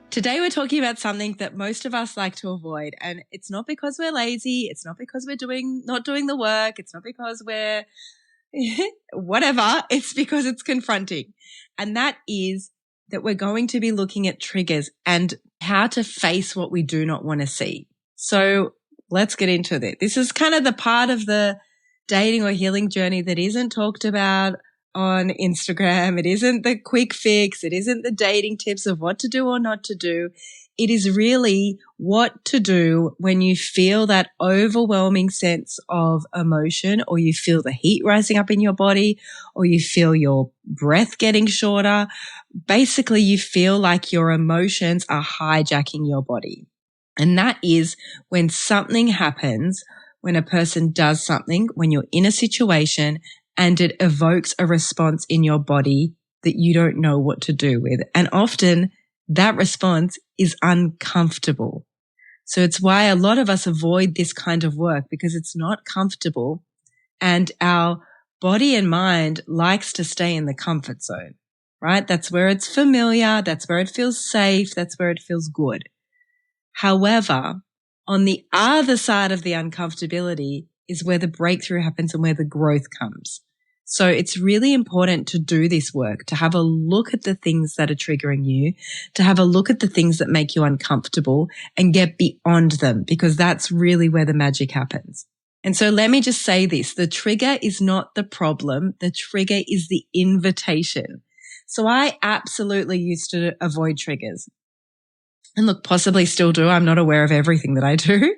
Today we're talking about something that most of us like to avoid, and it's not because we're lazy, it's not because we're not doing the work, it's not because we're whatever, it's because it's confronting. And that is that we're going to be looking at triggers and how to face what we do not want to see. So let's get into this. This is kind of the part of the dating or healing journey that isn't talked about on Instagram. It isn't the quick fix. It isn't the dating tips of what to do or not to do. It is really what to do when you feel that overwhelming sense of emotion, or you feel the heat rising up in your body, or you feel your breath getting shorter. Basically, you feel like your emotions are hijacking your body. And that is when something happens, when a person does something, when you're in a situation and it evokes a response in your body that you don't know what to do with. And often that response is uncomfortable. So it's why a lot of us avoid this kind of work, because it's not comfortable and our body and mind likes to stay in the comfort zone, right? That's where it's familiar. That's where it feels safe. That's where it feels good. However, on the other side of the uncomfortability is where the breakthrough happens and where the growth comes. So it's really important to do this work, to have a look at the things that are triggering you, to have a look at the things that make you uncomfortable and get beyond them, because that's really where the magic happens. And so let me just say this, the trigger is not the problem. The trigger is the invitation. So I absolutely used to avoid triggers. And look, possibly still do. I'm not aware of everything that I do.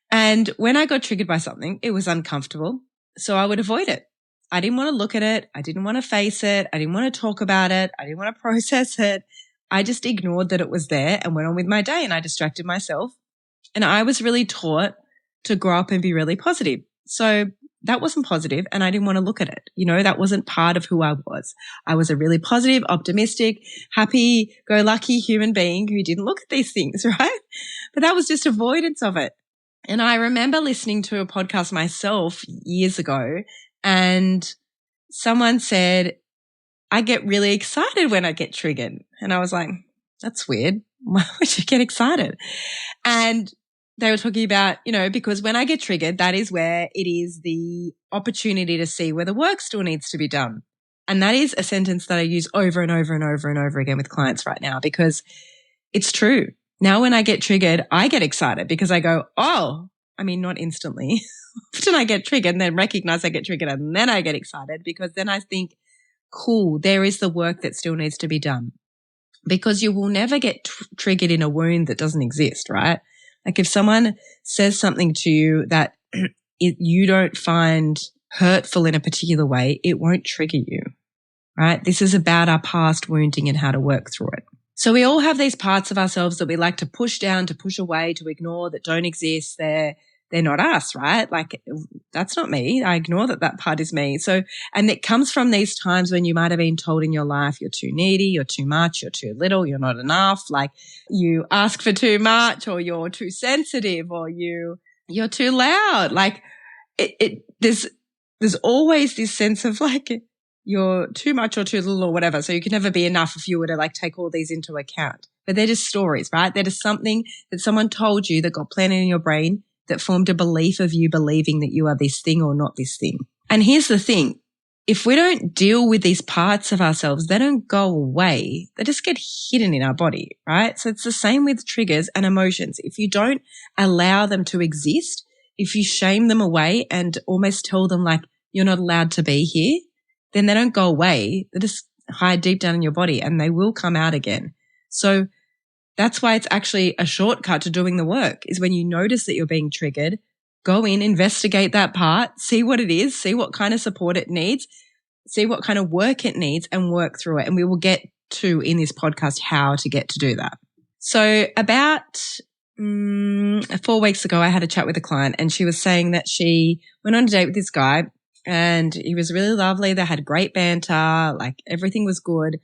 And when I got triggered by something, it was uncomfortable. So I would avoid it. I didn't want to look at it. I didn't want to face it. I didn't want to talk about it. I didn't want to process it. I just ignored that it was there and went on with my day, and I distracted myself. And I was really taught to grow up and be really positive. So that wasn't positive, and I didn't want to look at it. You know, that wasn't part of who I was. I was a really positive, optimistic, happy-go-lucky human being who didn't look at these things, right? But that was just avoidance of it. And I remember listening to a podcast myself years ago, and someone said, I get really excited when I get triggered. And I was like, that's weird. Why would you get excited? And they were talking about, you know, because when I get triggered, that is where it is the opportunity to see where the work still needs to be done. And that is a sentence that I use over and over and over and over again with clients right now, because it's true. Now, when I get triggered, I get excited because I go, oh, I mean, not instantly. Often I get triggered and then recognize I get triggered, and then I get excited, because then I think, cool, there is the work that still needs to be done. Because you will never get triggered in a wound that doesn't exist, right? Like if someone says something to you that you don't find hurtful in a particular way, it won't trigger you, right? This is about our past wounding and how to work through it. So we all have these parts of ourselves that we like to push down, to push away, to ignore, that don't exist. They're not us, right? Like that's not me. I ignore that part is me. So, and it comes from these times when you might have been told in your life, you're too needy, you're too much, you're too little, you're not enough. Like you ask for too much, or you're too sensitive, or you're too loud. Like there's always this sense of like, you're too much or too little or whatever. So you can never be enough if you were to like take all these into account. But they're just stories, right? They're just something that someone told you that got planted in your brain that formed a belief of you believing that you are this thing or not this thing. And here's the thing. If we don't deal with these parts of ourselves, they don't go away. They just get hidden in our body, right? So it's the same with triggers and emotions. If you don't allow them to exist, if you shame them away and almost tell them like, you're not allowed to be here, then they don't go away. They just hide deep down in your body, and they will come out again. So that's why it's actually a shortcut to doing the work, is when you notice that you're being triggered, go in, investigate that part, see what it is, see what kind of support it needs, see what kind of work it needs, and work through it. And we will get to, in this podcast, how to get to do that. So about 4 weeks ago, I had a chat with a client, and she was saying that she went on a date with this guy, and he was really lovely. They had great banter, like everything was good.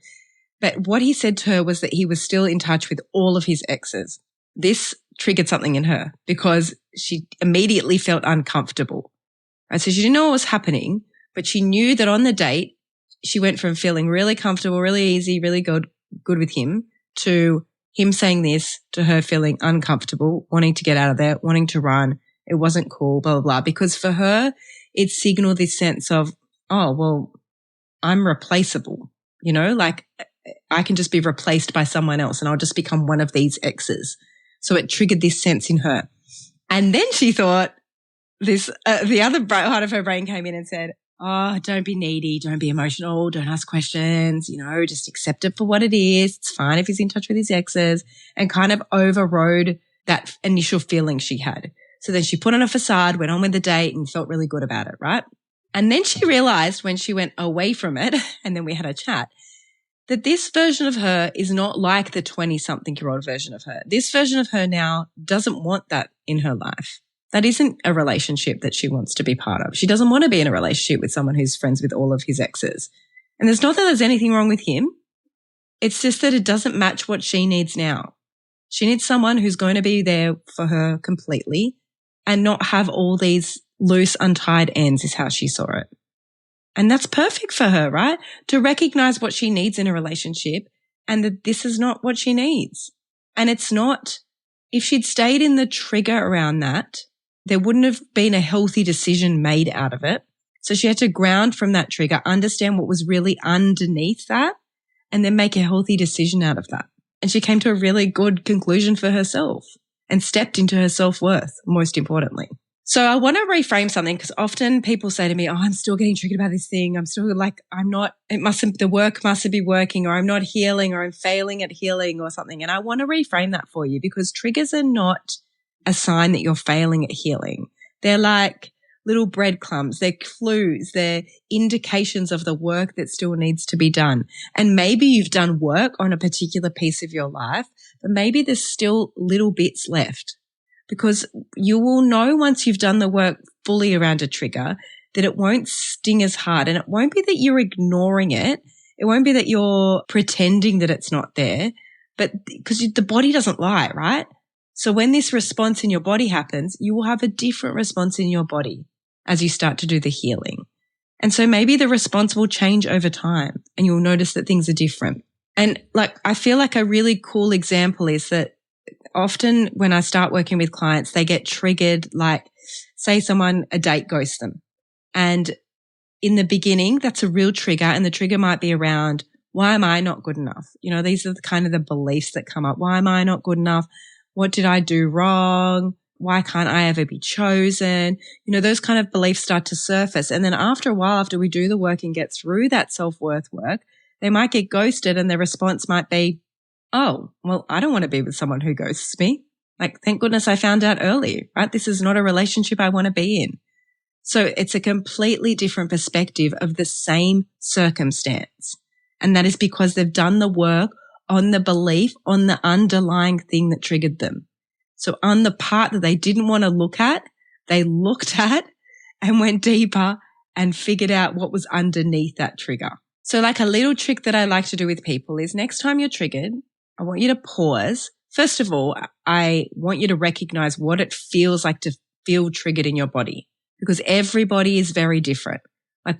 But what he said to her was that he was still in touch with all of his exes. This triggered something in her because she immediately felt uncomfortable. Right? So she didn't know what was happening, but she knew that on the date, she went from feeling really comfortable, really easy, really good with him to him saying this to her feeling uncomfortable, wanting to get out of there, wanting to run. It wasn't cool, blah, blah, blah. Because for her, it signaled this sense of, oh, well, I'm replaceable, like I can just be replaced by someone else and I'll just become one of these exes. So it triggered this sense in her. And then she thought the other part of her brain came in and said, oh, don't be needy, don't be emotional, don't ask questions, just accept it for what it is. It's fine if he's in touch with his exes, and kind of overrode that initial feeling she had. So then she put on a facade, went on with the date and felt really good about it, right? And then she realized when she went away from it and then we had a chat that this version of her is not like the 20-something-year-old version of her. This version of her now doesn't want that in her life. That isn't a relationship that she wants to be part of. She doesn't want to be in a relationship with someone who's friends with all of his exes. And there's not that there's anything wrong with him. It's just that it doesn't match what she needs now. She needs someone who's going to be there for her completely and not have all these loose, untied ends is how she saw it. And that's perfect for her, right? To recognize what she needs in a relationship and that this is not what she needs. And it's not, if she'd stayed in the trigger around that, there wouldn't have been a healthy decision made out of it. So she had to ground from that trigger, understand what was really underneath that, and then make a healthy decision out of that. And she came to a really good conclusion for herself and stepped into her self-worth, most importantly. So I want to reframe something because often people say to me, oh, I'm still getting triggered about this thing. I'm still the work mustn't be working, or I'm not healing, or I'm failing at healing or something. And I want to reframe that for you because triggers are not a sign that you're failing at healing. They're like little breadcrumbs. They're clues. They're indications of the work that still needs to be done. And maybe you've done work on a particular piece of your life, but maybe there's still little bits left. Because you will know once you've done the work fully around a trigger that it won't sting as hard, and it won't be that you're ignoring it. It won't be that you're pretending that it's not there, but because the body doesn't lie, right? So when this response in your body happens, you will have a different response in your body as you start to do the healing. And so maybe the response will change over time and you'll notice that things are different. And I feel like a really cool example is that often when I start working with clients, they get triggered, say a date ghosts them. And in the beginning, that's a real trigger, and the trigger might be around, why am I not good enough? These are the beliefs that come up. Why am I not good enough? What did I do wrong? Why can't I ever be chosen? Those kind of beliefs start to surface. And then after a while, after we do the work and get through that self-worth work, they might get ghosted and their response might be, oh, well, I don't want to be with someone who ghosts me. Thank goodness I found out early, right? This is not a relationship I want to be in. So it's a completely different perspective of the same circumstance. And that is because they've done the work on the belief, on the underlying thing that triggered them. So on the part that they didn't want to look at, they looked at and went deeper and figured out what was underneath that trigger. So a little trick that I like to do with people is next time you're triggered, I want you to pause. First of all, I want you to recognize what it feels like to feel triggered in your body, because everybody is very different.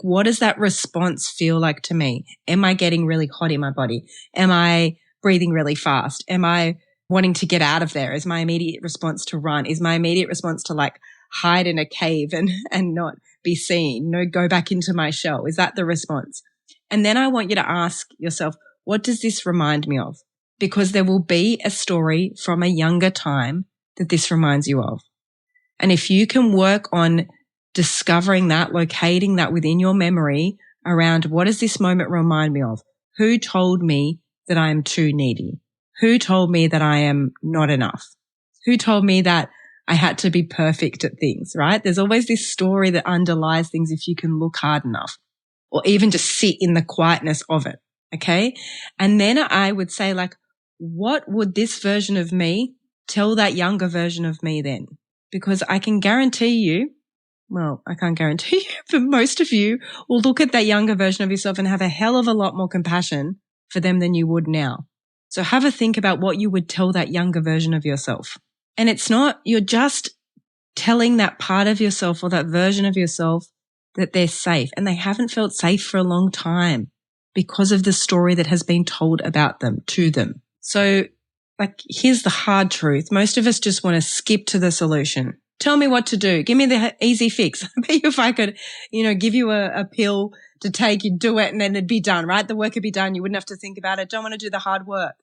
What does that response feel like to me? Am I getting really hot in my body? Am I breathing really fast? Am I wanting to get out of there? Is my immediate response to run? Is my immediate response to hide in a cave and not be seen? Go back into my shell? Is that the response? And then I want you to ask yourself, what does this remind me of? Because there will be a story from a younger time that this reminds you of. And if you can work on discovering that, locating that within your memory around what does this moment remind me of? Who told me that I am too needy? Who told me that I am not enough? Who told me that I had to be perfect at things, right? There's always this story that underlies things if you can look hard enough, or even just sit in the quietness of it, okay? And then I would say what would this version of me tell that younger version of me then? Because I can guarantee you, well, I can't guarantee you, but most of you will look at that younger version of yourself and have a hell of a lot more compassion for them than you would now. So have a think about what you would tell that younger version of yourself. And it's not, you're just telling that part of yourself or that version of yourself that they're safe, and they haven't felt safe for a long time because of the story that has been told about them to them. So Like, here's the hard truth. Most of us just want to skip to the solution. Tell me what to do. Give me the easy fix. I bet you if I could, give you a pill to take, you'd do it and then it'd be done, right? The work would be done. You wouldn't have to think about it. Don't want to do the hard work.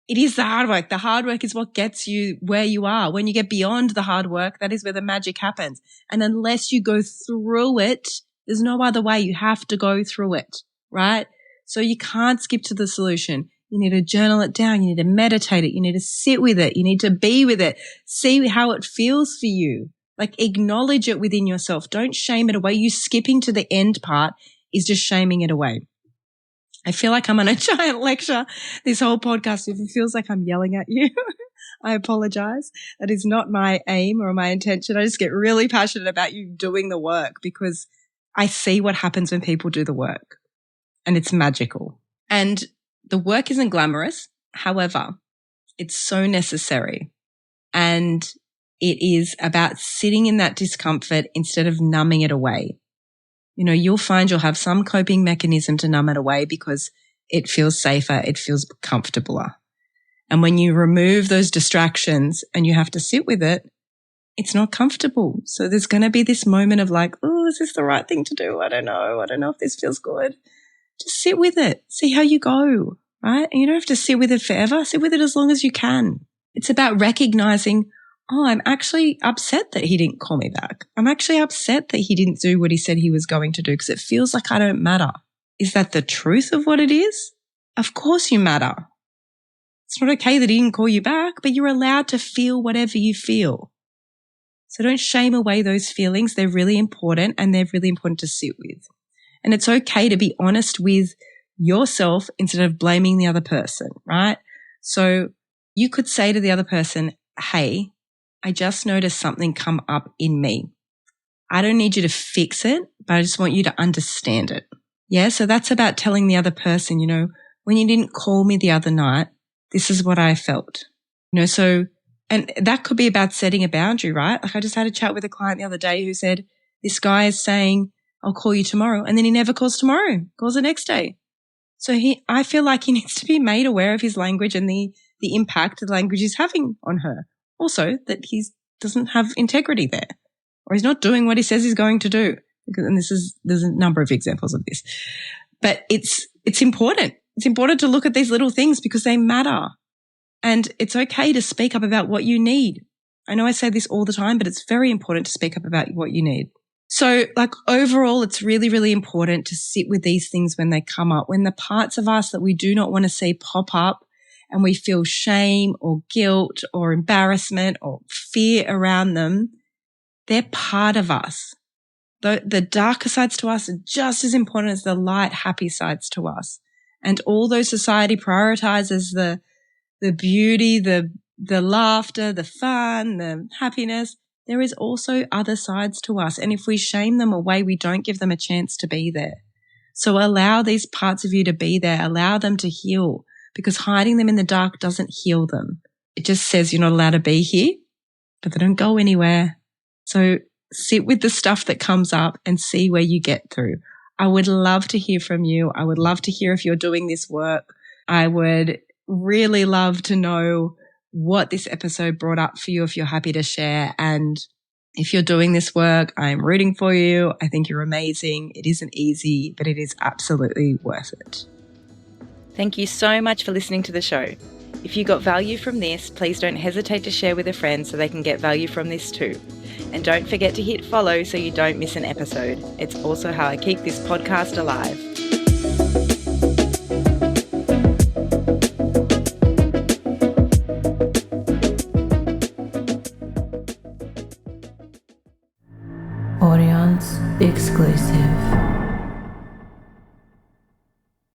It is the hard work. The hard work is what gets you where you are. When you get beyond the hard work, that is where the magic happens. And unless you go through it, there's no other way. You have to go through it, right? So you can't skip to the solution. You need to journal it down. You need to meditate it. You need to sit with it. You need to be with it. See how it feels for you. Like, acknowledge it within yourself. Don't shame it away. You skipping to the end part is just shaming it away. I feel like I'm on a giant lecture this whole podcast. If it feels like I'm yelling at you, I apologize. That is not my aim or my intention. I just get really passionate about you doing the work because I see what happens when people do the work, and it's magical. And the work isn't glamorous. However, it's so necessary. And it is about sitting in that discomfort instead of numbing it away. You'll find you'll have some coping mechanism to numb it away because it feels safer, it feels comfortabler. And when you remove those distractions and you have to sit with it, it's not comfortable. So there's going to be this moment of like, oh, is this the right thing to do? I don't know. I don't know if this feels good. Just sit with it. See how you go, right? And you don't have to sit with it forever. Sit with it as long as you can. It's about recognizing, oh, I'm actually upset that he didn't call me back. I'm actually upset that he didn't do what he said he was going to do because it feels like I don't matter. Is that the truth of what it is? Of course you matter. It's not okay that he didn't call you back, but you're allowed to feel whatever you feel. So don't shame away those feelings. They're really important and they're really important to sit with. And it's okay to be honest with yourself instead of blaming the other person, right? So you could say to the other person, hey, I just noticed something come up in me. I don't need you to fix it, but I just want you to understand it. Yeah, so that's about telling the other person, when you didn't call me the other night, this is what I felt. And that could be about setting a boundary, right? Like, I just had a chat with a client the other day who said, this guy is saying, I'll call you tomorrow. And then he never calls tomorrow, calls the next day. So I feel like he needs to be made aware of his language and the impact the language is having on her. Also, that he doesn't have integrity there, or he's not doing what he says he's going to do. And there's a number of examples of this. But it's important. It's important to look at these little things because they matter. And it's okay to speak up about what you need. I know I say this all the time, but it's very important to speak up about what you need. So, overall, it's really, really important to sit with these things when they come up, when the parts of us that we do not want to see pop up and we feel shame or guilt or embarrassment or fear around them, they're part of us. The darker sides to us are just as important as the light, happy sides to us. And although society prioritizes the beauty, the laughter, the fun, the happiness, there is also other sides to us. And if we shame them away, we don't give them a chance to be there. So allow these parts of you to be there. Allow them to heal, because hiding them in the dark doesn't heal them. It just says you're not allowed to be here, but they don't go anywhere. So sit with the stuff that comes up and see where you get through. I would love to hear from you. I would love to hear if you're doing this work. I would really love to know what this episode brought up for you if you're happy to share. And if you're doing this work, I'm rooting for you. I think you're amazing. It isn't easy, but it is absolutely worth it. Thank you so much for listening to the show. If you got value from this, please don't hesitate to share with a friend so they can get value from this too. And don't forget to hit follow so you don't miss an episode. It's also how I keep this podcast alive.